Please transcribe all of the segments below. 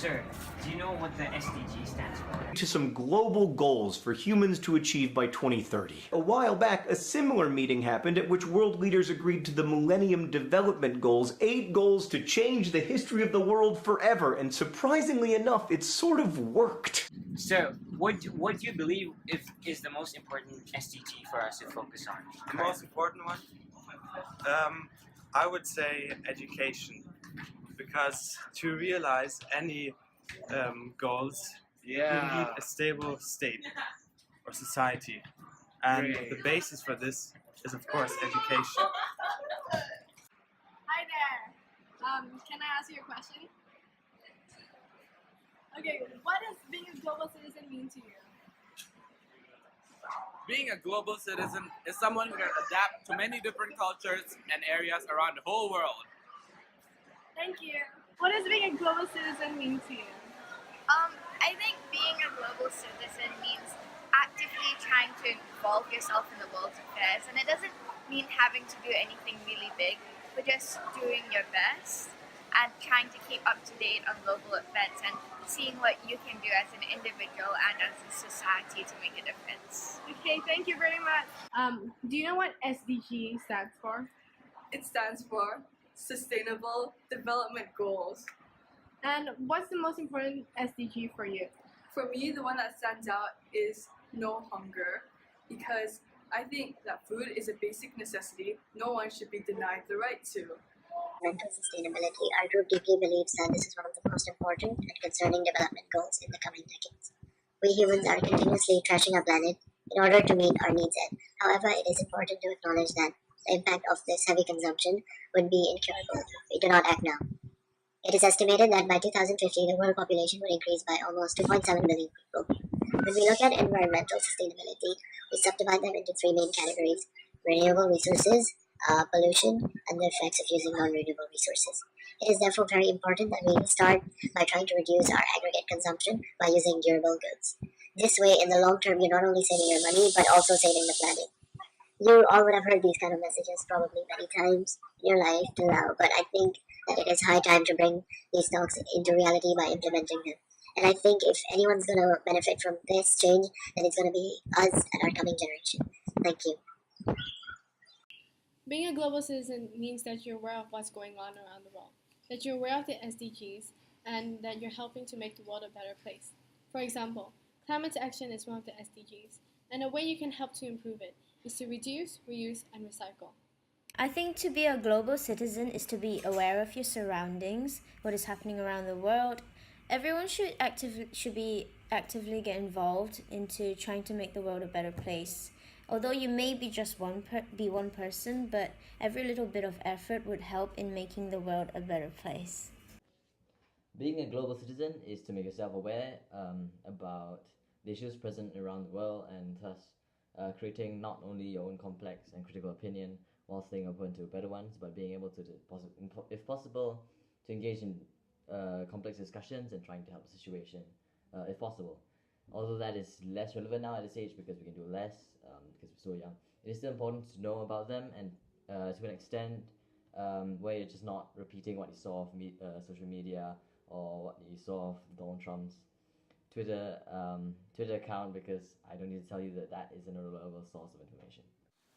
Sir, do you know what the SDG stands for? To some global goals for humans to achieve by 2030. A while back, a similar meeting happened at which world leaders agreed to the Millennium Development Goals, 8 goals to change the history of the world forever, and surprisingly enough, it sort of worked. So, what do you believe is the most important SDG for us to focus on? The most important one? I would say education, because to realize any goals, you need a stable state or society, and the basis for this is, of course, education. Hi there. Can I ask you a question? Okay, what does being a global citizen mean to you? Being a global citizen is someone who can adapt to many different cultures and areas around the whole world. Thank you. What does being a global citizen mean to you? I think being a global citizen means actively trying to involve yourself in the world's affairs, and it doesn't mean having to do anything really big, but just doing your best and trying to keep up to date on global events and seeing what you can do as an individual and as a society to make a difference. Okay, thank you very much. Do you know what SDG stands for? It stands for Sustainable Development Goals. And what's the most important SDG for you? For me, the one that stands out is no hunger, because I think that food is a basic necessity. No one should be denied the right to. Mental sustainability, our group deeply believes that this is one of the most important and concerning development goals in the coming decades. We humans are continuously trashing our planet in order to meet our needs, and however, it is important to acknowledge that the impact of this heavy consumption would be incurable if we do not act now. It is estimated that by 2050, the world population would increase by almost 2.7 billion people. When we look at environmental sustainability, we subdivide them into 3 main categories: renewable resources, pollution, and the effects of using non-renewable resources. It is therefore very important that we start by trying to reduce our aggregate consumption by using durable goods. This way, in the long term, you're not only saving your money, but also saving the planet. You all would have heard these kind of messages probably many times in your life till now, but I think that it is high time to bring these talks into reality by implementing them. And I think if anyone's going to benefit from this change, then it's going to be us and our coming generation. Thank you. Being a global citizen means that you're aware of what's going on around the world, that you're aware of the SDGs, and that you're helping to make the world a better place. For example, climate action is one of the SDGs, and a way you can help to improve it is to reduce, reuse, and recycle. I think to be a global citizen is to be aware of your surroundings, what is happening around the world. Everyone should be actively get involved into trying to make the world a better place. Although you may be just one person, but every little bit of effort would help in making the world a better place. Being a global citizen is to make yourself aware about the issues present around the world, and thus creating not only your own complex and critical opinion while staying open to better ones, but being able to, if possible, to engage in complex discussions and trying to help the situation if possible. Although that is less relevant now at this age because we can do less because we're so young, it is still important to know about them, and to an extent where you're just not repeating what you saw of social media or what you saw of Donald Trump's Twitter account, because I don't need to tell you that that is an reliable source of information.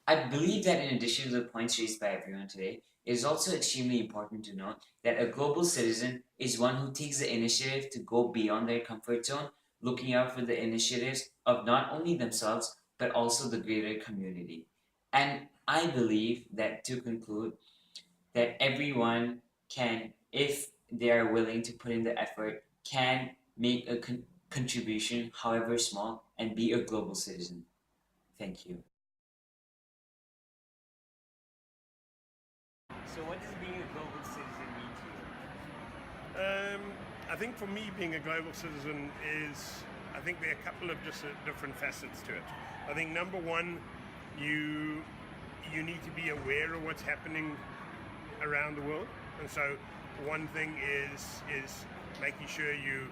I believe that in addition to the points raised by everyone today, it is also extremely important to note that a global citizen is one who takes the initiative to go beyond their comfort zone, looking out for the initiatives of not only themselves, but also the greater community. And I believe that, to conclude, that everyone can, if they are willing to put in the effort, can make a contribution, however small, and be a global citizen. Thank you. So what does being a global citizen mean to you? I think for me, being a global citizen is, I think there are a couple of just different facets to it. I think number one, you need to be aware of what's happening around the world, and so one thing is making sure you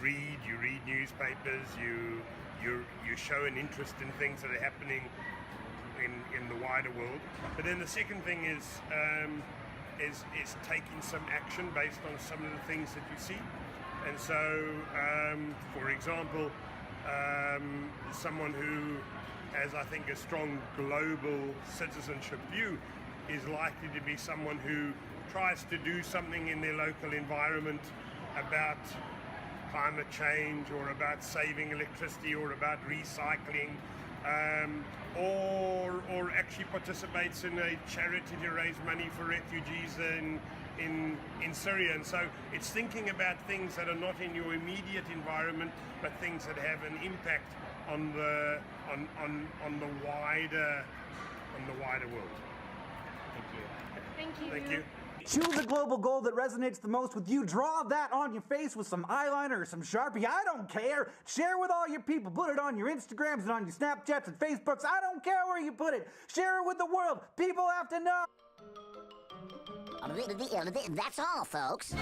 read newspapers, you show an interest in things that are happening in the wider world. But then the second thing is is taking some action based on some of the things that you see. And so, for example, someone who has, I think, a strong global citizenship view is likely to be someone who tries to do something in their local environment about climate change or about saving electricity or about recycling, or actually participates in a charity to raise money for refugees in Syria. And so it's thinking about things that are not in your immediate environment, but things that have an impact on the wider world. Thank you. Thank you. Choose a global goal that resonates the most with you. Draw that on your face with some eyeliner or some Sharpie. I don't care. Share with all your people. Put it on your Instagrams and on your Snapchats and Facebooks. I don't care where you put it. Share it with the world. People have to know. That's all, folks.